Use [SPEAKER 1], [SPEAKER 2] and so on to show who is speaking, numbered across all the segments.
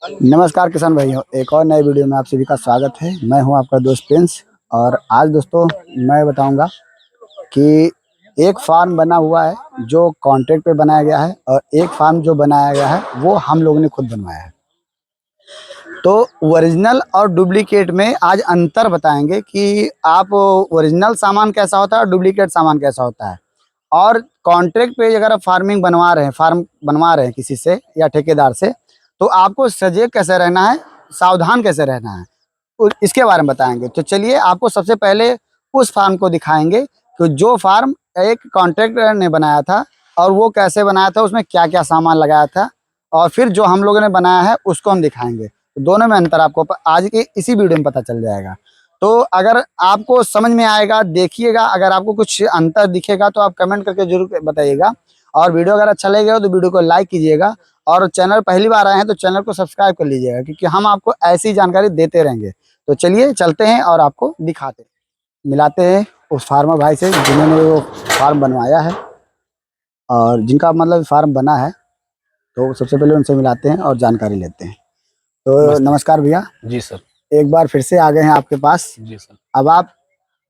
[SPEAKER 1] नमस्कार किसान भाइयों, एक और नए वीडियो में आप सभी का स्वागत है। मैं हूं आपका दोस्त प्रिंस। और आज दोस्तों मैं बताऊंगा कि एक फार्म बना हुआ है जो कॉन्ट्रैक्ट पे बनाया गया है, और एक फार्म जो बनाया गया है वो हम लोगों ने खुद बनवाया है। तो ओरिजिनल और डुप्लीकेट में आज अंतर बताएंगे कि आप ओरिजिनल सामान कैसा होता है और डुप्लीकेट सामान कैसा होता है। और कॉन्ट्रैक्ट पे अगर आप फार्म बनवा रहे हैं किसी से या ठेकेदार से, तो आपको सजग कैसे रहना है, सावधान कैसे रहना है, इसके बारे में बताएंगे। तो चलिए आपको सबसे पहले उस फार्म को दिखाएंगे कि जो फार्म एक कॉन्ट्रैक्टर ने बनाया था और वो कैसे बनाया था, उसमें क्या क्या सामान लगाया था, और फिर जो हम लोगों ने बनाया है उसको हम दिखाएंगे। तो दोनों में अंतर आपको आज के इसी वीडियो में पता चल जाएगा। तो अगर आपको समझ में आएगा देखिएगा, अगर आपको कुछ अंतर दिखेगा तो आप कमेंट करके जरूर बताइएगा। और वीडियो अगर अच्छा लगेगा तो वीडियो को लाइक कीजिएगा, और चैनल पहली बार आए हैं तो चैनल को सब्सक्राइब कर लीजिएगा, क्योंकि हम आपको ऐसी जानकारी देते रहेंगे। तो चलिए चलते हैं और आपको दिखाते हैं, मिलाते हैं उस फार्मर भाई से जिन्होंने वो फार्म बनवाया है और जिनका मतलब फार्म बना है। तो सबसे पहले उनसे मिलाते हैं और जानकारी लेते हैं। तो नमस्कार भैया।
[SPEAKER 2] जी सर।
[SPEAKER 1] एक बार फिर से आ गए हैं आपके पास।
[SPEAKER 2] जी सर।
[SPEAKER 1] अब आप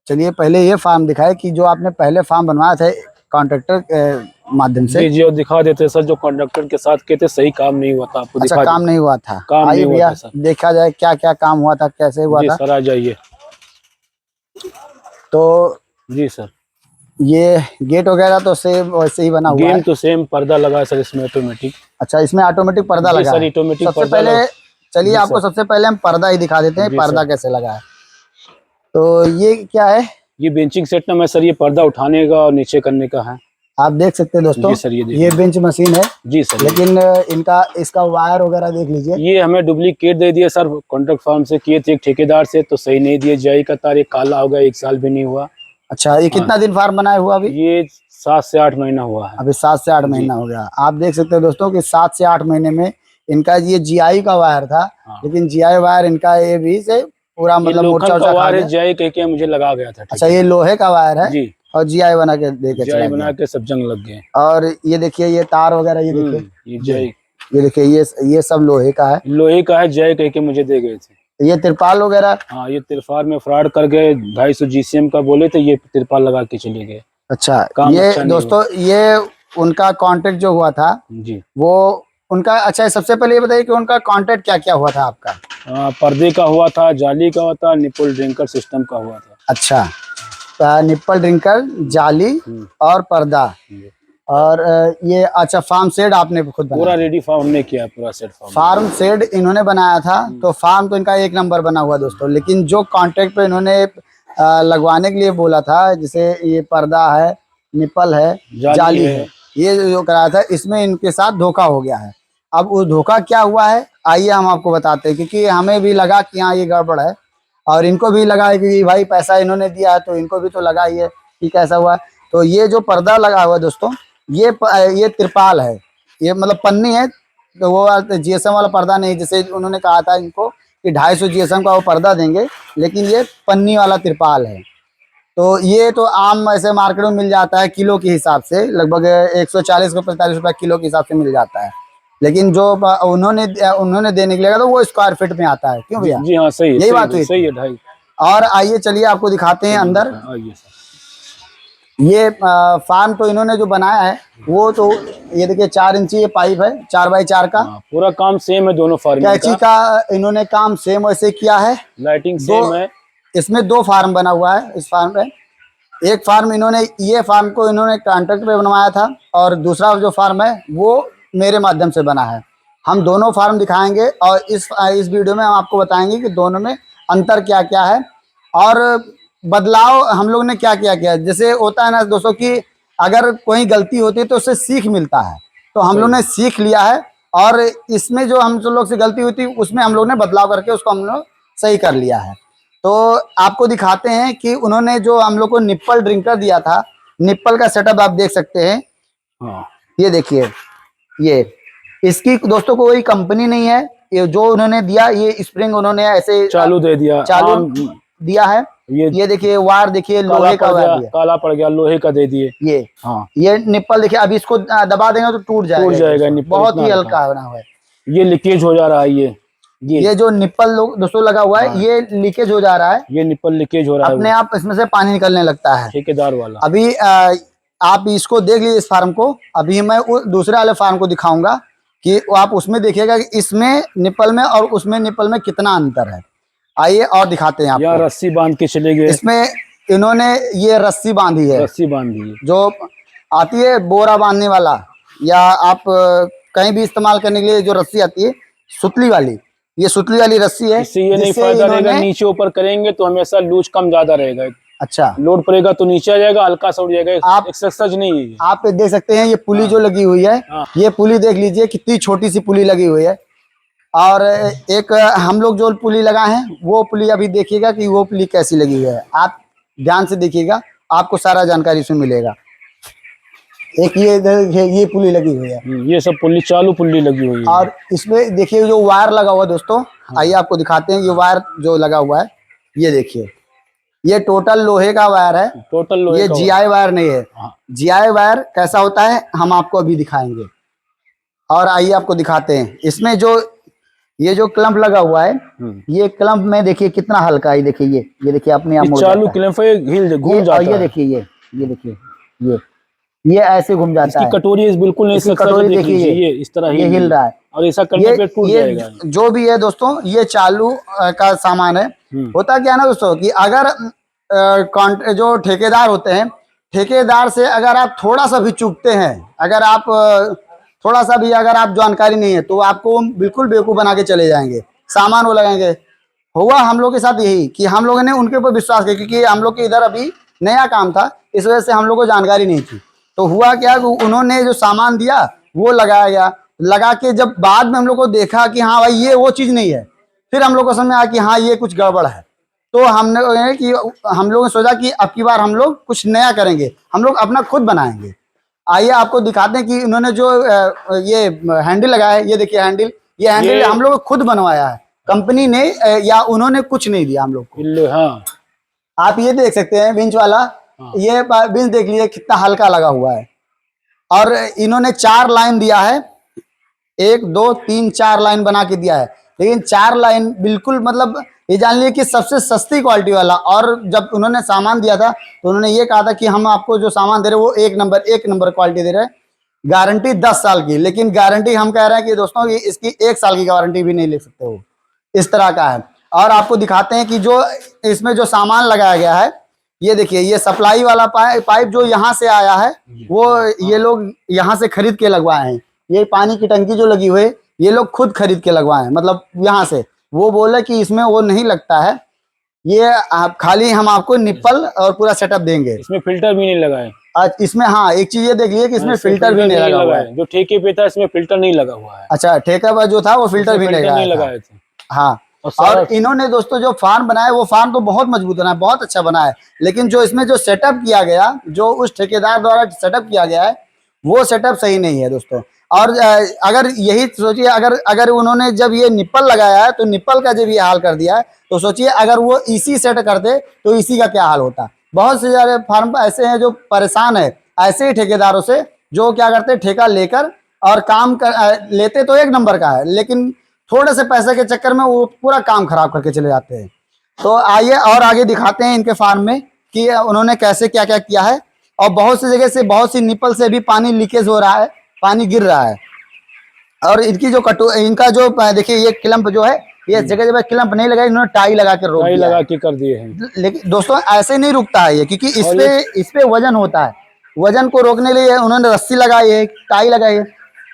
[SPEAKER 1] चलिए पहले ये फार्म दिखाए कि जो आपने पहले फार्म बनवाया था कॉन्ट्रैक्टर के माध्यम से।
[SPEAKER 2] जी जी, और दिखा देते सर, जो कॉन्ट्रैक्टर के साथ कहते सही काम नहीं हुआ था, आपको
[SPEAKER 1] अच्छा,
[SPEAKER 2] दिखा
[SPEAKER 1] काम नहीं हुआ था।
[SPEAKER 2] काम
[SPEAKER 1] आइए
[SPEAKER 2] नहीं हुआ
[SPEAKER 1] भैया
[SPEAKER 2] था सर।
[SPEAKER 1] देखा जाए क्या क्या काम हुआ था, कैसे हुआ
[SPEAKER 2] जी
[SPEAKER 1] था।
[SPEAKER 2] सर, आ जाइए।
[SPEAKER 1] तो
[SPEAKER 2] जी सर।
[SPEAKER 1] ये गेट वगैरह तो सेम वैसे ही बना हुआ
[SPEAKER 2] गेम
[SPEAKER 1] है।
[SPEAKER 2] तो सेम, पर्दा लगा है सर इसमें ऑटोमेटिक।
[SPEAKER 1] अच्छा, इसमें ऑटोमेटिक पर्दा
[SPEAKER 2] जी
[SPEAKER 1] लगा
[SPEAKER 2] सर,
[SPEAKER 1] है।
[SPEAKER 2] ऑटोमेटिक
[SPEAKER 1] सबसे
[SPEAKER 2] पर्दा
[SPEAKER 1] पहले चलिए
[SPEAKER 2] जी
[SPEAKER 1] आपको
[SPEAKER 2] सर।
[SPEAKER 1] सबसे पहले हम पर्दा ही दिखा देते हैं,
[SPEAKER 2] जी
[SPEAKER 1] पर्दा
[SPEAKER 2] सर।
[SPEAKER 1] कैसे लगा है। तो ये क्या है?
[SPEAKER 2] ये बेंचिंग सेटअप है सर, ये पर्दा उठाने का और नीचे करने का है।
[SPEAKER 1] आप देख सकते हैं दोस्तों,
[SPEAKER 2] जी सर, ये
[SPEAKER 1] ये
[SPEAKER 2] देखिए।
[SPEAKER 1] बेंच मशीन है।
[SPEAKER 2] जी सर।
[SPEAKER 1] लेकिन इनका इसका वायर वगैरह देख लीजिए।
[SPEAKER 2] ये हमें डुप्लीकेट दे दिया सर, कॉन्ट्रैक्ट फार्म से किए थे एक ठेकेदार से, तो सही नहीं दिए। जीआई का तार ये काला हो गया, 1 साल भी नहीं हुआ।
[SPEAKER 1] अच्छा, ये
[SPEAKER 2] हाँ,
[SPEAKER 1] कितना दिन फार्म बनाया हुआ अभी?
[SPEAKER 2] ये 7 से 8 महीना हुआ है।
[SPEAKER 1] अभी 7 से 8
[SPEAKER 2] जी।
[SPEAKER 1] महीना हो गया। आप देख सकते हैं दोस्तों कि 7 से 8 महीने में इनका ये जीआई का वायर था।
[SPEAKER 2] हाँ।
[SPEAKER 1] लेकिन जीआई वायर इनका ये भी से पूरा
[SPEAKER 2] ये
[SPEAKER 1] मतलब
[SPEAKER 2] लोखंड
[SPEAKER 1] मोर्चा
[SPEAKER 2] का
[SPEAKER 1] उर्चा खा
[SPEAKER 2] वायर है,
[SPEAKER 1] गया।
[SPEAKER 2] जीआई कह के मुझे लगा गया था।
[SPEAKER 1] अच्छा, ये लोहे का वायर है
[SPEAKER 2] जी।
[SPEAKER 1] और जीआई बना के दे के
[SPEAKER 2] जीआई
[SPEAKER 1] चला
[SPEAKER 2] बना
[SPEAKER 1] गया।
[SPEAKER 2] के सब जंग लग गए।
[SPEAKER 1] और ये देखिए ये तार वगैरह, ये देखिए
[SPEAKER 2] ये जीआई,
[SPEAKER 1] ये देखिए ये सब लोहे का है।
[SPEAKER 2] लोहे का है, जीआई कह के मुझे दे गए थे।
[SPEAKER 1] ये तिरपाल वगैरह।
[SPEAKER 2] हाँ, ये तिरपाल में फ्रॉड कर गए, 250 जीसीएम का बोले थे, ये तिरपाल लगा के चले गए।
[SPEAKER 1] अच्छा,
[SPEAKER 2] काम
[SPEAKER 1] ये
[SPEAKER 2] अच्छा नहीं
[SPEAKER 1] दोस्तों ये उनका कॉन्ट्रैक्ट जो हुआ था
[SPEAKER 2] जी
[SPEAKER 1] वो उनका। अच्छा, सबसे पहले ये बताइए कि उनका कॉन्ट्रैक्ट क्या क्या हुआ था आपका?
[SPEAKER 2] पर्दे का हुआ था, जाली का हुआ था, निपल ड्रिंकर सिस्टम का हुआ था।
[SPEAKER 1] अच्छा, निप्पल ड्रिंकर, जाली और पर्दा। और ये अच्छा फार्म शेड आपने खुद
[SPEAKER 2] पूरा
[SPEAKER 1] बनाया?
[SPEAKER 2] रेडी फार्म ने किया, पूरा सेट
[SPEAKER 1] फार्म शेड इन्होंने बनाया था। तो फार्म तो इनका एक नंबर बना हुआ दोस्तों। लेकिन जो कॉन्ट्रैक्ट पे इन्होंने लगवाने के लिए बोला था, जैसे ये पर्दा है, निप्पल है, जाली है, ये जो कराया था, इसमें इनके साथ धोखा हो गया है। अब वो धोखा क्या हुआ है आइए हम आपको बताते हैं, क्योंकि हमें भी लगा कि हाँ ये गड़बड़ है, और इनको भी लगा है कि भाई पैसा इन्होंने दिया है तो इनको भी तो लगा ही है कि कैसा हुआ है। तो ये जो पर्दा लगा हुआ है दोस्तों, ये तिरपाल है, ये मतलब पन्नी है। तो वो जीएसएम वाला पर्दा नहीं, जैसे उन्होंने कहा था इनको कि 250 जीएसएम का वो पर्दा देंगे, लेकिन ये पन्नी वाला तिरपाल है। तो ये तो आम ऐसे मार्केट में मिल जाता है किलो के हिसाब से, लगभग 140 रुपये 45 रुपये किलो के हिसाब से मिल जाता है। लेकिन जो उन्होंने देने के लिए तो वो स्क्वायर फीट में आता है। क्यों भैया?
[SPEAKER 2] जी हाँ, सही है,
[SPEAKER 1] यही बात हुई
[SPEAKER 2] सही
[SPEAKER 1] थी।
[SPEAKER 2] है। 2.5।
[SPEAKER 1] और आइए चलिए आपको दिखाते हैं अंदर।
[SPEAKER 2] आइए सर।
[SPEAKER 1] ये फार्म तो इन्होंने जो बनाया है वो तो ये देखिए 4 इंची ये पाइप है, 4x4 का।
[SPEAKER 2] पूरा काम सेम है दोनों फार्म
[SPEAKER 1] कैंची का इन्होंने काम सेम वैसे किया है।
[SPEAKER 2] लाइटिंग सेम है।
[SPEAKER 1] इसमें 2 फार्म बना हुआ है इस फार्म पे। एक फार्म इन्होंने ये फार्म को इन्होंने कॉन्ट्रैक्ट पे बनवाया था, और दूसरा जो फार्म है वो मेरे माध्यम से बना है। हम दोनों फार्म दिखाएंगे और इस वीडियो में हम आपको बताएंगे कि दोनों में अंतर क्या क्या है, और बदलाव हम लोग ने क्या क्या किया। जैसे होता है ना दोस्तों कि अगर कोई गलती होती है तो उससे सीख मिलता है, तो हम लोग ने सीख लिया है। और इसमें जो हम लोग से गलती हुई थी उसमें हम लोग ने बदलाव करके उसको हम लोग सही कर लिया है। तो आपको दिखाते हैं कि उन्होंने जो हम लोग को निप्पल ड्रिंकर दिया था, निप्पल का सेटअप आप देख सकते हैं। ये देखिए, ये इसकी दोस्तों कोई कंपनी नहीं है। ये जो उन्होंने दिया, ये स्प्रिंग उन्होंने ऐसे
[SPEAKER 2] चालू दे दिया,
[SPEAKER 1] चालू दिया है। ये देखिए वायर देखिए लोहे का वायर दिया,
[SPEAKER 2] काला पड़ गया, लोहे का दे दिए।
[SPEAKER 1] ये हाँ, ये निप्पल देखिए, अभी इसको दबा देंगे तो टूट जाएगा।
[SPEAKER 2] टूट जाएगा निप्पल,
[SPEAKER 1] बहुत ही हल्का बना हुआ है।
[SPEAKER 2] ये लीकेज हो जा रहा है।
[SPEAKER 1] ये जो निप्पल दोस्तों लगा हुआ है,
[SPEAKER 2] हाँ।
[SPEAKER 1] ये लीकेज हो जा रहा है,
[SPEAKER 2] ये निप्पल लीकेज हो रहा है
[SPEAKER 1] अपने आप इसमें से पानी निकलने लगता है।
[SPEAKER 2] ठेकेदार वाला।
[SPEAKER 1] अभी आप इसको देख लीजिए इस फार्म को। अभी मैं दूसरे वाले फार्म को दिखाऊंगा कि आप उसमें देखिएगा कि इसमें निप्पल में और उसमें निप्पल में कितना अंतर है। आइए और दिखाते हैं
[SPEAKER 2] यहाँ
[SPEAKER 1] आपको।
[SPEAKER 2] रस्सी बांध के चले गए।
[SPEAKER 1] इसमें इन्होंने ये रस्सी बांधी है,
[SPEAKER 2] रस्सी बांधी है।
[SPEAKER 1] जो आती है बोरा बांधने वाला, या आप कहीं भी इस्तेमाल करने के लिए जो रस्सी आती है सुतली वाली, ये सुतली वाली रस्सी है।
[SPEAKER 2] इससे ये नहीं फायदा रहेगा, नीचे ऊपर करेंगे तो हमेशा लूज कम ज्यादा रहेगा।
[SPEAKER 1] अच्छा,
[SPEAKER 2] लोड पड़ेगा तो नीचे आ जाएगा, हल्का सा उड़ जाएगा।
[SPEAKER 1] आप
[SPEAKER 2] एक्सरसाइज नहीं है।
[SPEAKER 1] आप देख सकते हैं ये पुली जो लगी हुई है, ये पुली देख लीजिए कितनी छोटी सी पुली लगी हुई है। और एक हम लोग जो पुली लगाए हैं वो पुली अभी देखिएगा कि वो पुली कैसी लगी हुई है। आप ध्यान से देखिएगा, आपको सारा जानकारी इसमें मिलेगा। एक ये देखिए ये पुली लगी हुई है,
[SPEAKER 2] ये सब पुल्ली चालू पुल्ली लगी हुई है।
[SPEAKER 1] और इसमें देखिए जो वायर लगा हुआ है दोस्तों, आइए आपको दिखाते हैं। ये वायर जो लगा हुआ है, ये देखिए, ये टोटल लोहे का वायर है,
[SPEAKER 2] टोटल लोहे
[SPEAKER 1] ये
[SPEAKER 2] का
[SPEAKER 1] जीआई वायर नहीं है।
[SPEAKER 2] हाँ।
[SPEAKER 1] जीआई वायर कैसा होता है हम आपको अभी दिखाएंगे। और आइए आपको दिखाते हैं इसमें जो ये जो क्लम्प लगा हुआ है, ये क्लम्प में देखिए कितना हल्का है। देखिए ये देखिए अपने आप
[SPEAKER 2] चालू क्लैंप है, हिल घूम जाता है।
[SPEAKER 1] ये देखिए ये देखिए ये ऐसे घूम जाता है।
[SPEAKER 2] इसकी कटोरी बिल्कुल नहीं,
[SPEAKER 1] इसकी कटोरी देखिए,
[SPEAKER 2] ये इस तरह
[SPEAKER 1] ये हिल रहा है,
[SPEAKER 2] और ऐसा करने पे टूट जाएगा।
[SPEAKER 1] जो भी है दोस्तों, ये चालू का सामान है। होता क्या है ना दोस्तों कि अगर जो ठेकेदार होते हैं, ठेकेदार से अगर आप थोड़ा सा भी चूकते हैं, अगर आप थोड़ा सा भी अगर आप जानकारी नहीं है, तो आपको बिल्कुल बेवकूफ बना के चले जाएंगे, सामान वो लगाएंगे। हुआ हम लोग के साथ यही कि हम लोगों ने उनके ऊपर विश्वास किया, क्योंकि हम लोग के इधर अभी नया काम था, इस वजह से हम लोग को जानकारी नहीं थी। तो हुआ क्या, उन्होंने जो सामान दिया वो लगाया गया। लगा के जब बाद में हम लोग को देखा कि हाँ भाई ये वो चीज नहीं है, फिर हम लोग को समझ में आया कि हाँ ये कुछ गड़बड़ है। तो हम लोगों ने सोचा कि अब की बार हम लोग कुछ नया करेंगे, हम लोग अपना खुद बनाएंगे। आइए आपको दिखाते हैं कि उन्होंने जो ये हैंडल लगाया है, ये देखिए हैंडल, ये हैंडल हम लोग खुद बनवाया है, कंपनी ने या उन्होंने कुछ नहीं दिया हम लोग को।
[SPEAKER 2] हाँ।
[SPEAKER 1] आप ये देख सकते हैं विंच वाला, ये विंच देख लीजिए कितना हल्का लगा हुआ है। और इन्होंने 4 लाइन दिया है, 1 2 3 4 लाइन बना के दिया है, लेकिन 4 लाइन बिल्कुल मतलब ये जान लीजिए कि सबसे सस्ती क्वालिटी वाला। और जब उन्होंने सामान दिया था तो उन्होंने ये कहा था कि हम आपको जो सामान दे रहे हैं वो एक नंबर क्वालिटी दे रहे हैं, गारंटी 10 साल की। लेकिन गारंटी हम कह रहे हैं कि दोस्तों ये इसकी 1 साल की गारंटी भी नहीं ले सकते हो, इस तरह का है। और आपको दिखाते हैं कि जो इसमें जो सामान लगाया गया है, ये देखिए, ये सप्लाई वाला पाइप जो यहाँ से आया है, वो ये लोग यहाँ से खरीद के लगवाए हैं। ये पानी की टंकी जो लगी हुई है, ये लोग खुद खरीद के लगवाए हैं, मतलब यहाँ से। वो बोले कि इसमें वो नहीं लगता है, ये आप खाली हम आपको निप्पल और पूरा सेटअप देंगे,
[SPEAKER 2] इसमें फिल्टर भी नहीं लगाए।
[SPEAKER 1] इसमें हाँ एक चीज ये देख लीजिए कि इसमें फिल्टर भी नहीं लगा हुआ है।
[SPEAKER 2] जो ठेके पे था इसमें फिल्टर नहीं लगा हुआ है।
[SPEAKER 1] अच्छा, ठेका पर जो था वो फिल्टर भी नहीं
[SPEAKER 2] लगाए थे।
[SPEAKER 1] हाँ। और इन्होंने दोस्तों जो फार्म बनाया, वो फार्म तो बहुत मजबूत बना है, बहुत अच्छा बना है, लेकिन जो इसमें जो सेटअप किया गया, जो उस ठेकेदार द्वारा सेटअप किया गया है, वो सेटअप सही नहीं है दोस्तों। और अगर यही सोचिए, अगर उन्होंने जब ये निप्पल लगाया है तो निप्पल का जब ये हाल कर दिया है, तो सोचिए अगर वो इसी सेट करते तो इसी का क्या हाल होता। बहुत से सारे फार्म ऐसे हैं जो परेशान है ऐसे ही ठेकेदारों से, जो क्या करते हैं ठेका लेकर और काम लेते तो 1 नंबर का है, लेकिन थोड़े से पैसे के चक्कर में वो पूरा काम खराब करके चले जाते हैं। तो आइए और आगे दिखाते हैं इनके फार्म में कि उन्होंने कैसे क्या क्या किया है। और बहुत सी जगह से, बहुत सी निप्पल से भी पानी लीकेज हो रहा है, पानी गिर रहा है। और इनकी जो इनका जो देखिए ये क्लम्प जो है, ये जगह जगह क्लम्प नहीं लगा, इन्होंने टाई लगा के रोक दिया,
[SPEAKER 2] लगा के कर दिए हैं।
[SPEAKER 1] लेकिन दोस्तों ऐसे नहीं रुकता है ये, क्योंकि इस पे वजन होता है। वजन को रोकने लिए उन्होंने रस्सी लगाई है, टाई लगाई है।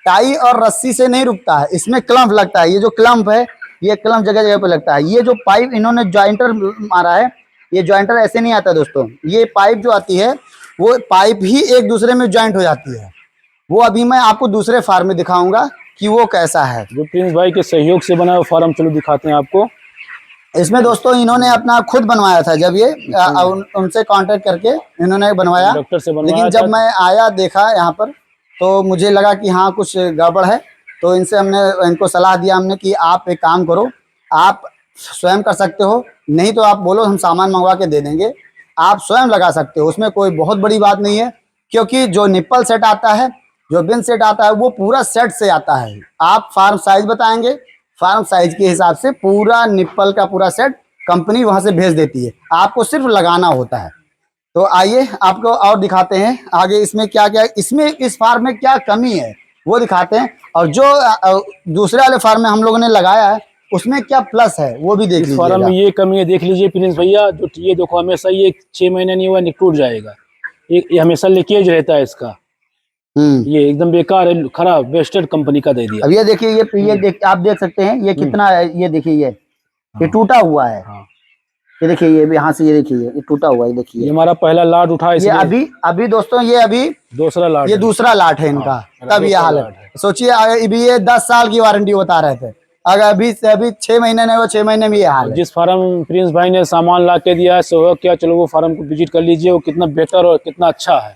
[SPEAKER 1] टाई और रस्सी से नहीं रुकता है, इसमें क्लम्प लगता है। ये जो क्लम्प है, ये क्लम्प जगह जगह पे लगता है। ये जो पाइप इन्होंने ज्वाइंटर मारा है, ये ज्वाइंटर ऐसे नहीं आता दोस्तों, ये पाइप जो आती है वो पाइप ही एक दूसरे में ज्वाइंट हो जाती है। वो अभी मैं आपको दूसरे फार्म में दिखाऊंगा कि वो कैसा है।
[SPEAKER 2] जो प्रिंस भाई के सहयोग से बना हुआ फार्म, चलो दिखाते हैं आपको।
[SPEAKER 1] इसमें दोस्तों इन्होंने अपना खुद बनवाया था, जब ये उनसे कांटेक्ट करके इन्होंने बनवाया, लेकिन जब मैं आया देखा यहाँ पर, तो मुझे लगा कि हाँ कुछ गड़बड़ है। तो इनको सलाह दिया हमने कि आप एक काम करो, आप स्वयं कर सकते हो, नहीं तो आप बोलो हम सामान मंगवा के दे देंगे, आप स्वयं लगा सकते हो, उसमें कोई बहुत बड़ी बात नहीं है। क्योंकि जो निप्पल सेट आता है जो बिन सेट आता है वो पूरा सेट से आता है। आप फार्म साइज बताएंगे, फार्म साइज के हिसाब से पूरा निप्पल का पूरा सेट कंपनी वहां से भेज देती है, आपको सिर्फ लगाना होता है। तो आइए आपको और दिखाते हैं आगे इसमें क्या क्या, इसमें इस फार्म में क्या कमी है वो दिखाते हैं, और जो दूसरे वाले फार्म में हम लोगों ने लगाया है उसमें क्या प्लस है वो भी देख
[SPEAKER 2] इस फार्म
[SPEAKER 1] लीजिएगा।
[SPEAKER 2] में ये कमी है, देख लीजिए प्रिंस भैया, जो ये देखो हमेशा ये 6 महीने नहीं हुआ टूट जाएगा, ये हमेशा लीकेज रहता है इसका। ये एकदम बेकार है, खराब वेस्टेड कंपनी का दे दिया।
[SPEAKER 1] अब ये देखिए, ये आप देख सकते हैं ये कितना है, ये देखिए ये टूटा हुआ है। ये देखिए ये भी यहाँ से, ये देखिए ये टूटा हुआ है, देखिए
[SPEAKER 2] ये हमारा पहला लाट उठा है,
[SPEAKER 1] ये अभी दोस्तों ये अभी
[SPEAKER 2] दूसरा लाट,
[SPEAKER 1] ये दूसरा लाट है इनका। तब ये हालत, सोचिए अभी ये 10 साल की वारंटी बता रहे थे, अगर अभी 6 महीने नहीं हुआ, 6 महीने में ये हाल है।
[SPEAKER 2] जिस फार्म प्रिंस भाई ने सामान ला के दिया है सो क्या, चलो वो फार्म को विजिट कर लीजिए, वो कितना बेहतर और कितना अच्छा है।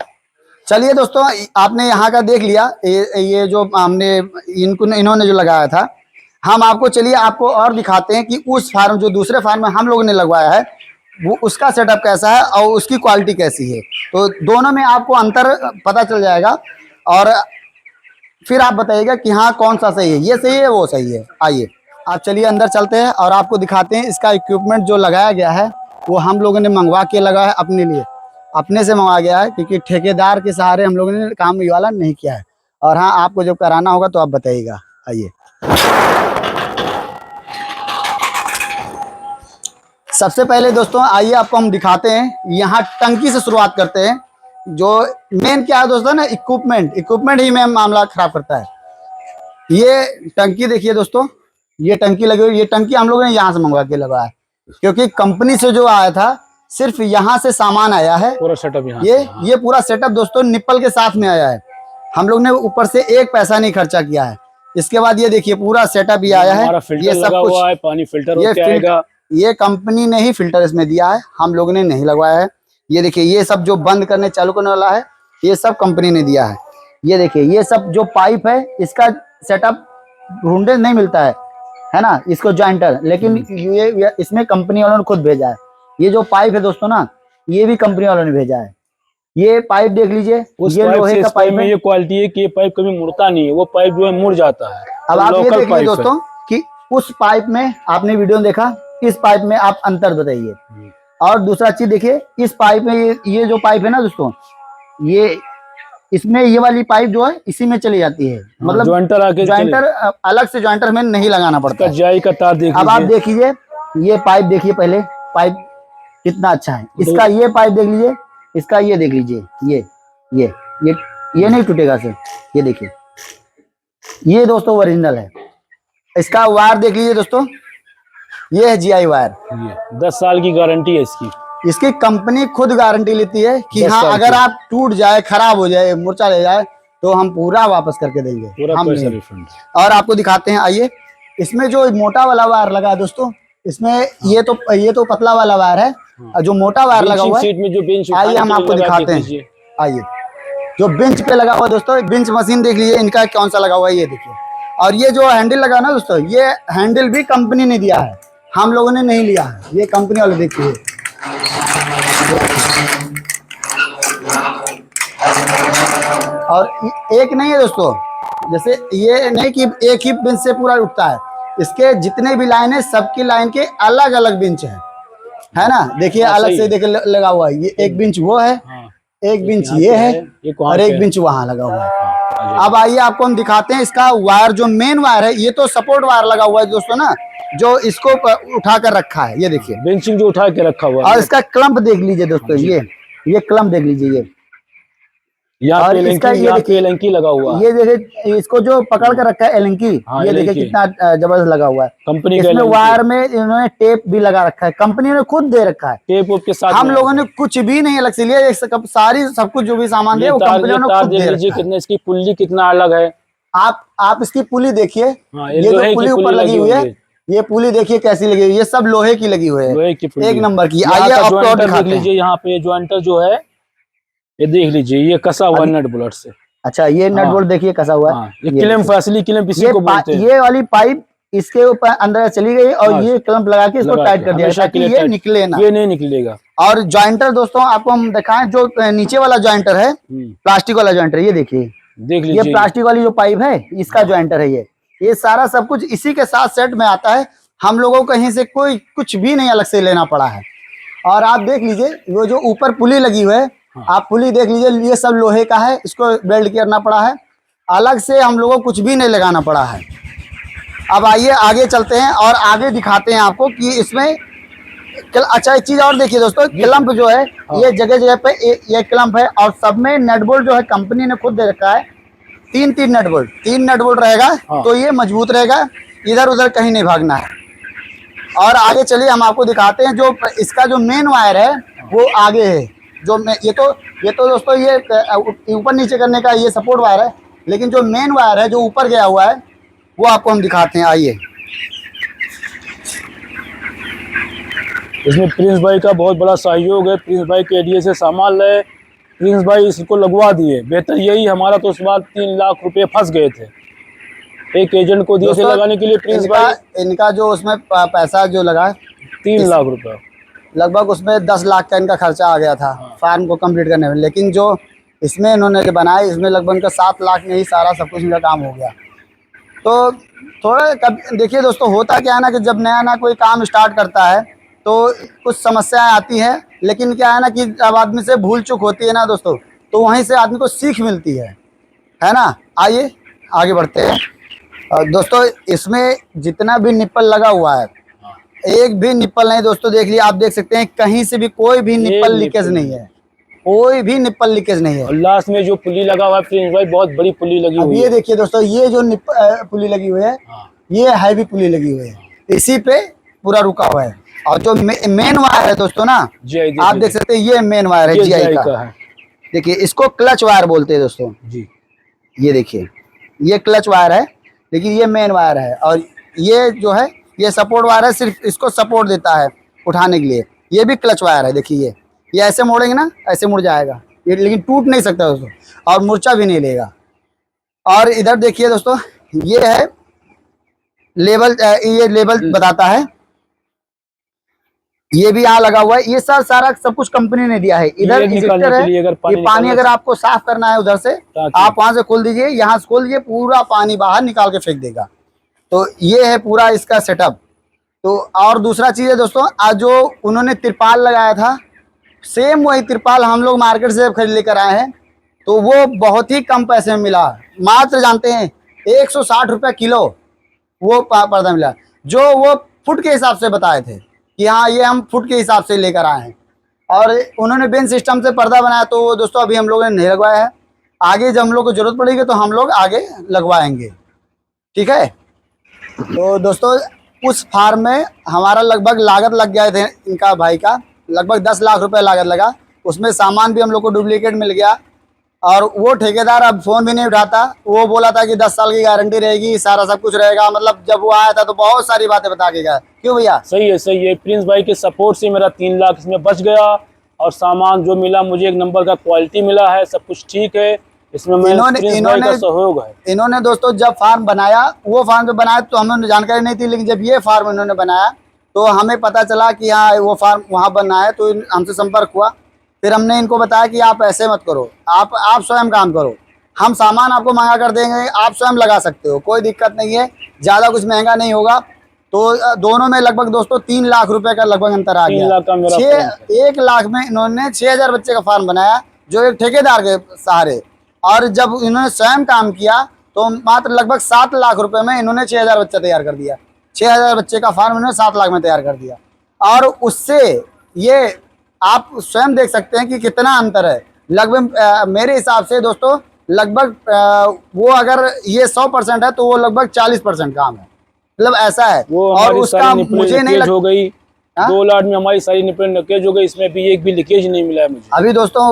[SPEAKER 1] चलिए दोस्तों, आपने यहाँ का देख लिया, ये जो हमने इन्होंने जो लगाया था, हम आपको चलिए आपको और दिखाते हैं कि उस फार्म जो दूसरे फार्म में हम लोगों ने लगवाया है वो उसका सेटअप कैसा है और उसकी क्वालिटी कैसी है। तो दोनों में आपको अंतर पता चल जाएगा और फिर आप बताइएगा कि हाँ कौन सा सही है, ये सही है वो सही है। आइए आप चलिए अंदर चलते हैं और आपको दिखाते हैं इसका इक्विपमेंट जो लगाया गया है वो हम लोगों ने मंगवा के लगाया है, अपने लिए अपने से मंगवा गया है, क्योंकि ठेकेदार के सहारे हम लोगों ने काम ये वाला नहीं किया है। और हाँ, आपको जब कराना होगा तो आप बताइएगा। आइए सबसे पहले दोस्तों आइए आपको हम दिखाते हैं, यहाँ टंकी से शुरुआत करते हैं। जो मेन क्या है दोस्तों ना, इक्विपमेंट ही में मामला खराब करता है। ये टंकी देखिए दोस्तों, ये टंकी लगी हुई, ये टंकी हम लोगों ने यहाँ से मंगवा के लगाया है, क्योंकि कंपनी से जो आया था सिर्फ यहाँ से सामान आया है, पूरा सेटअप यहाँ ये पूरा सेटअप दोस्तों निप्पल के साथ में आया है। हम लोग ने ऊपर से एक पैसा नहीं खर्चा किया है। इसके बाद ये देखिए पूरा सेटअप ये आया है, ये सब कुछ है, पानी फिल्टर ये कंपनी ने ही फिल्टर इसमें दिया है, हम लोगों ने नहीं लगवाया है। ये देखिए ये सब जो बंद करने चालू करने वाला है ये सब कंपनी ने दिया है। ये देखिए ये सब जो पाइप है इसका सेटअप ढूंढे नहीं मिलता है ना, इसको जॉइंटर, लेकिन ये इसमें कंपनी वालों ने खुद भेजा है। ये जो पाइप है दोस्तों ना, ये भी कंपनी वालों ने भेजा है। ये पाइप देख लीजिए, ये लोहे का पाइप है,
[SPEAKER 2] ये क्वालिटी है कि ये पाइप कभी मुड़ता नहीं है, वो पाइप जो है मुड़ जाता है।
[SPEAKER 1] अब आप ये देखिए दोस्तों कि उस पाइप में आपने वीडियो में देखा, इस पाइप में आप अंतर बताइए। और दूसरा चीज देखिए, इस पाइप में ये जो पाइप है ना दोस्तों, ये इसमें ये वाली पाइप जो है इसी में चली जाती है, मतलब ज्वाइंटर अलग से ज्वाइंटर में नहीं लगाना पड़ता है।
[SPEAKER 2] जाई का तार देखिए,
[SPEAKER 1] अब आप देखिए ये पाइप देखिए, पहले पाइप कितना अच्छा है इसका, ये पाइप देख लीजिए, इसका ये देख लीजिए, ये नहीं टूटेगा सर। ये देखिए ये दोस्तों ओरिजिनल है। इसका वायर देख लीजिए दोस्तों, ये है GI वायर,
[SPEAKER 2] 10 साल की गारंटी है इसकी।
[SPEAKER 1] इसकी कंपनी खुद गारंटी लेती है कि हाँ अगर आप टूट जाए, खराब हो जाए, मूर्छा ले जाए तो हम पूरा वापस करके देंगे, हम रिफंड। और आपको दिखाते हैं, आइए इसमें जो मोटा वाला वायर लगा है दोस्तों, इसमें ये तो पतला वाला वायर है, और जो मोटा वायर लगा हुआ है, आइए हम आपको दिखाते हैं। आइए जो बेंच पे लगा हुआ है दोस्तों, बेंच मशीन देख लीजिए इनका कौन सा लगा हुआ है, ये देखिए। और ये जो हैंडल लगा ना दोस्तों, ये हैंडल भी कंपनी ने दिया है, हम लोगों ने नहीं लिया है, ये कंपनी वाले देखिए। और एक नहीं है दोस्तों, जैसे ये नहीं कि एक ही बेंच से पूरा उठता है, इसके जितने भी लाइन है सबकी लाइन के अलग अलग बेंच है ना। देखिए अलग से देखिए लगा हुआ है, ये एक बेंच वो है, एक बेंच ये है, और एक बेंच वहां लगा हुआ है। अब आइए आपको हम दिखाते हैं इसका वायर, जो मेन वायर है, ये तो सपोर्ट वायर लगा हुआ है दोस्तों ना, जो इसको उठा कर रखा है, ये देखिए
[SPEAKER 2] बेंचिंग जो उठा के रखा हुआ है।
[SPEAKER 1] और इसका क्लम्प देख लीजिए दोस्तों, ये क्लम्प देख लीजिए, ये
[SPEAKER 2] और इसका ये देखिए एलंकी लगा हुआ है,
[SPEAKER 1] ये देखिए इसको जो पकड़ कर रखा है एलंकी, ये देखिए कितना जबरदस्त लगा हुआ है।
[SPEAKER 2] कंपनी
[SPEAKER 1] इसमें वायर में इन्होंने टेप भी लगा रखा है, कंपनी ने खुद दे रखा है,
[SPEAKER 2] टेप के साथ।
[SPEAKER 1] हम लोगों ने कुछ भी नहीं अलग से लिया, सारी सब कुछ जो भी सामान दिया वो कंपनी ने खुद दे रखा है।
[SPEAKER 2] कितना इसकी पुल्ली कितना अलग है,
[SPEAKER 1] आप इसकी पुली देखिए, ये जो पुली ऊपर लगी हुई है, ये पुली देखिए कैसी लगी हुई है, ये सब लोहे की लगी हुई है, एक नंबर की। आइए आपको और दिखाते हैं।
[SPEAKER 2] लीजिए यहाँ पे ज्वाइंटर जो है ये देख लीजिए, ये कसा हुआ नट बोल्ट से।
[SPEAKER 1] अच्छा ये नट बोल्ट देखिए कसा हुआ है,
[SPEAKER 2] ये क्लैंप फैसली क्लैंप इसी को बोलते हैं।
[SPEAKER 1] ये वाली पाइप इसके ऊपर अंदर चली गई और ये क्लैंप लगा के इसको टाइट कर दिया ताकि ये निकले ना,
[SPEAKER 2] ये नहीं निकलेगा।
[SPEAKER 1] और ज्वाइंटर दोस्तों आपको हम दिखाएं, जो नीचे वाला ज्वाइंटर है, प्लास्टिक वाला ज्वाइंटर, ये देखिए
[SPEAKER 2] देख
[SPEAKER 1] ये
[SPEAKER 2] लीजिए।
[SPEAKER 1] प्लास्टिक वाली जो पाइप है इसका ज्वाइंटर है ये सारा सब कुछ इसी के साथ सेट में आता है। हम लोगों को कहीं से कोई कुछ भी नहीं अलग से लेना पड़ा है। और आप देख लीजिए वो जो ऊपर पुली लगी हुई है, आप पुली देख लीजिए, ये सब लोहे का है, इसको वेल्ड करना पड़ा है, अलग से हम लोगों को कुछ भी नहीं लगाना पड़ा है। अब आइए आगे चलते हैं और आगे दिखाते हैं आपको कि इसमें अच्छा एक चीज और देखिए दोस्तों, क्लम्प जो है ये जगह जगह पे ये क्लम्प है और सब में नट बोल्ट जो है कंपनी ने खुद दे रखा है। तीन नट बोल्ट रहेगा तो ये मजबूत रहेगा, इधर उधर कहीं नहीं भागना है। और आगे चलिए हम आपको दिखाते हैं जो इसका जो मेन वायर है वो आगे है। जो ये तो दोस्तों ये ऊपर नीचे करने का ये सपोर्ट वायर है, लेकिन जो मेन वायर है जो ऊपर गया हुआ है वो आपको हम दिखाते हैं। आइए,
[SPEAKER 2] इसमें प्रिंस भाई का बहुत बड़ा सहयोग है। प्रिंस भाई के एरिया से सामान लाए, प्रिंस भाई इसको लगवा दिए। बेहतर यही, हमारा तो उस बार 3 लाख रुपए फंस गए थे, एक एजेंट को दिए थे लगाने के लिए प्रिंस भाई।
[SPEAKER 1] इनका जो उसमें पैसा जो लगा
[SPEAKER 2] 3 लाख रुपए,
[SPEAKER 1] लगभग उसमें 10 लाख का इनका खर्चा आ गया था फार्म को कंप्लीट करने में। लेकिन जो इसमें इन्होंने बनाया इसमें लगभग इनका 7 लाख में ही सारा सब कुछ इनका काम हो गया। तो थोड़ा देखिए दोस्तों, होता क्या है ना कि जब नया कोई काम स्टार्ट करता है तो कुछ समस्याएं आती हैं, लेकिन क्या है ना कि जब आदमी से भूल चूक होती है ना दोस्तों, तो वहीं से आदमी को सीख मिलती है ना। आइए आगे बढ़ते हैं। दोस्तों इसमें जितना भी निप्पल लगा हुआ है, एक भी निप्पल नहीं दोस्तों, देख लिए आप देख सकते हैं कहीं से भी कोई भी निप्पल लीकेज नहीं है, कोई भी निप्पल लीकेज नहीं है।
[SPEAKER 2] और लास्ट में जो पुली लगा हुआ है प्रिंस भाई, बहुत बड़ी पुली लगी हुई है।
[SPEAKER 1] ये देखिए दोस्तों, ये जो पुली लगी हुई है ये हैवी पुली लगी हुई है, इसी पे पूरा रुका हुआ है। और जो मेन वायर है दोस्तों ना, आप देख सकते हैं ये मेन वायर है जीआई का है। देखिए इसको क्लच वायर बोलते हैं दोस्तों जी। ये देखिए ये क्लच वायर है, लेकिन ये मेन वायर है। और ये जो है ये सपोर्ट वायर है, सिर्फ इसको सपोर्ट देता है उठाने के लिए। ये भी क्लच वायर है, देखिए ये ऐसे मोड़ेंगे ना ऐसे मुड़ जाएगा ये, लेकिन टूट नहीं सकता दोस्तों, और मूर्छा भी नहीं लेगा। और इधर देखिए दोस्तों, ये है लेवल, ये लेवल बताता है, ये भी यहाँ लगा हुआ है। ये सारा सब कुछ कंपनी ने दिया है। इधर इंजेक्टर है, ये पानी अगर आपको साफ करना है उधर से, आप वहां से खोल दीजिए, यहाँ से खोल दीजिए, पूरा पानी बाहर निकाल के फेंक देगा। तो ये है पूरा इसका सेटअप। तो और दूसरा चीज है दोस्तों, आज जो उन्होंने तिरपाल लगाया था, सेम वही तिरपाल हम लोग मार्केट से खरीद लेकर आए हैं, तो वो बहुत ही कम पैसे में मिला। मात्र जानते हैं 160 रुपये किलो वो पर्दा मिला, जो वो फुट के हिसाब से बताए थे कि हाँ ये हम फुट के हिसाब से लेकर आए हैं। और उन्होंने बेंच सिस्टम से पर्दा बनाया, तो दोस्तों अभी हम लोगों ने नहीं लगवाया है, आगे जब हम लोग को जरूरत पड़ेगी तो हम लोग आगे लगवाएंगे, ठीक है। तो दोस्तों उस फार्म में हमारा लगभग लागत लग गए थे, इनका भाई का लगभग 10 लाख रुपए लागत लगा। उसमें सामान भी हम लोग को डुप्लीकेट मिल गया, और वो ठेकेदार अब फ़ोन भी नहीं उठाता। वो बोला था कि 10 साल की गारंटी रहेगी, सारा सब कुछ रहेगा, मतलब जब वो आया था तो बहुत सारी बातें बता के गया। क्यों भैया?
[SPEAKER 2] सही है। प्रिंस भाई के सपोर्ट से मेरा 3 लाख इसमें बच गया, और सामान जो मिला मुझे एक नंबर का क्वालिटी मिला है, सब कुछ ठीक है। इसमें इन्होंने सहयोग है।
[SPEAKER 1] इन्होंने दोस्तों जब फार्म बनाया, वो फार्म जो बनाया तो हमें जानकारी नहीं थी, लेकिन जब ये फार्म इन्होंने बनाया तो हमें पता चला कि हाँ वो फार्म वहाँ बना है, तो हमसे संपर्क हुआ। फिर हमने इनको बताया कि आप ऐसे मत करो, आप स्वयं काम करो, हम सामान आपको मंगा कर देंगे, आप स्वयं लगा सकते हो, कोई दिक्कत नहीं है, ज़्यादा कुछ महंगा नहीं होगा। तो दोनों में लगभग दोस्तों 3 लाख रुपए का लगभग अंतर आ गया। 1 लाख में इन्होंने 6000 बच्चे का फार्म बनाया, जो एक ठेकेदार के सहारे। और जब इन्होंने स्वयं काम किया तो मात्र लगभग 7 लाख रुपए में इन्होंने 6000 बच्चा तैयार कर दिया। 6000 बच्चे का फार्म इन्होंने 7 लाख में तैयार कर दिया। और उससे ये आप स्वयं देख सकते हैं कि कितना अंतर है। लगभग मेरे हिसाब से दोस्तों लगभग वो अगर ये 100% है तो वो लगभग 40% काम है, मतलब ऐसा है। और उसका मुझे नहीं हो गई
[SPEAKER 2] 2 लाख में हमारी सारी निपल लीकेज हो गई, इसमें भी एक भी लीकेज नहीं मिला है मुझे
[SPEAKER 1] अभी दोस्तों।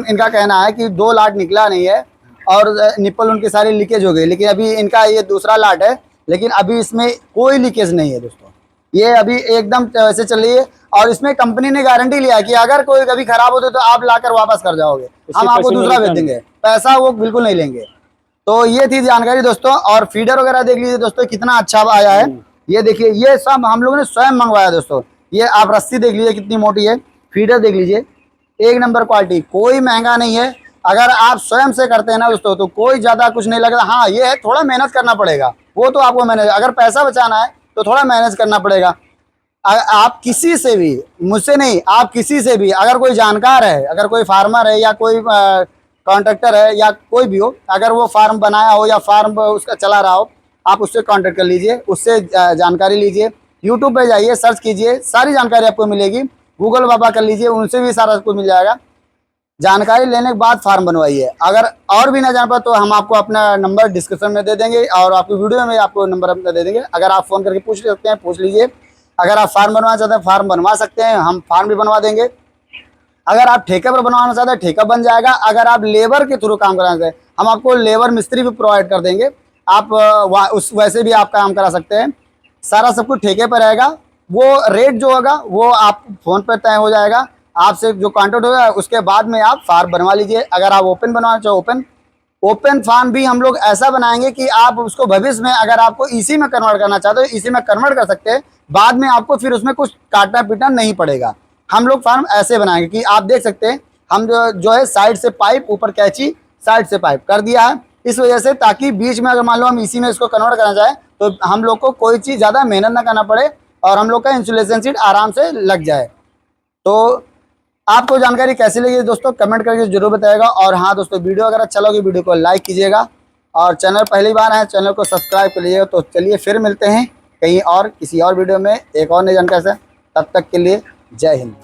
[SPEAKER 1] इनका कहना है कि 2 लाट निकला नहीं है और निप्पल उनकी सारी लीकेज हो गई, लेकिन अभी इनका ये दूसरा लाट है, लेकिन अभी इसमें कोई लीकेज नहीं है दोस्तों। ये अभी एकदम वैसे चल रही है। और इसमें कंपनी ने गारंटी लिया कि अगर कोई कभी खराब होते तो आप लाकर वापस कर जाओगे, हम आपको दूसरा भेज देंगे, पैसा वो बिल्कुल नहीं लेंगे। तो ये थी जानकारी दोस्तों। और फीडर वगैरह देख लीजिए दोस्तों कितना अच्छा आया है। ये देखिए ये सब हम लोगों ने स्वयं मंगवाया दोस्तों। ये आप रस्सी देख लीजिए कितनी मोटी है, फीडर देख लीजिए, एक नंबर क्वालिटी, कोई महंगा नहीं है। अगर आप स्वयं से करते हैं ना दोस्तों तो कोई ज़्यादा कुछ नहीं लगता। हाँ ये है थोड़ा मेहनत करना पड़ेगा, वो तो आपको मैनेज, अगर पैसा बचाना है तो थोड़ा मैनेज करना पड़ेगा। आप किसी से भी, मुझसे नहीं, आप किसी से भी, अगर कोई जानकार है, अगर कोई फार्मर है या कोई कॉन्ट्रैक्टर है या कोई भी हो, अगर वो फार्म बनाया हो या फार्म उसका चला रहा हो, आप उससे कांटेक्ट कर लीजिए, उससे जानकारी लीजिए। यूट्यूब पे जाइए, सर्च कीजिए, सारी जानकारी आपको मिलेगी। गूगल बाबा कर लीजिए, उनसे भी सारा कुछ मिल जाएगा। जानकारी लेने के बाद फार्म बनवाइए। अगर और भी ना जान पाए तो हम आपको अपना नंबर डिस्क्रिप्शन में दे देंगे और आपकी वीडियो में आपको नंबर अपना दे देंगे। अगर आप फ़ोन करके पूछ सकते हैं, पूछ लीजिए। अगर आप फार्म बनवाना चाहते हैं, फार्म बनवा सकते हैं, हम फार्म भी बनवा देंगे। अगर आप ठेके पर बनवाना चाहते हैं, ठेका बन जाएगा। अगर आप लेबर के थ्रू काम कराना चाहते हैं, हम आपको लेबर मिस्त्री भी प्रोवाइड कर देंगे। आप उस वैसे भी आप काम करा सकते हैं। सारा सब कुछ ठेके पर रहेगा। वो रेट जो होगा वो आप फ़ोन पर तय हो जाएगा। आपसे जो कॉन्टेक्ट होगा उसके बाद में आप फार्म बनवा लीजिए। अगर आप ओपन बनवाना चाहो, ओपन फार्म भी हम लोग ऐसा बनाएंगे कि आप उसको भविष्य में अगर आपको इसी में कन्वर्ट करना चाहते हो, इसी में कन्वर्ट कर सकते हैं। बाद में आपको फिर उसमें कुछ काटना पीटना नहीं पड़ेगा। हम लोग फार्म ऐसे बनाएंगे कि आप देख सकते हैं, हम जो है साइड से पाइप, ऊपर कैंची, साइड से पाइप कर दिया है। इस वजह से ताकि बीच में अगर मान लो हम इसी में इसको कन्वर्ट करना चाहें तो हम लोग को कोई चीज़ ज़्यादा मेहनत ना करना पड़े और हम लोग का इंसुलेशन शीट आराम से लग जाए। तो आपको जानकारी कैसी लगी दोस्तों, कमेंट करके जरूर बताइएगा। और हाँ दोस्तों, वीडियो अगर अच्छा लगे वीडियो को लाइक कीजिएगा और चैनल पहली बार है चैनल को सब्सक्राइब कर लीजिएगा। तो चलिए फिर मिलते हैं कहीं और किसी और वीडियो में एक और नई जानकारी से। तब तक के लिए जय हिंद।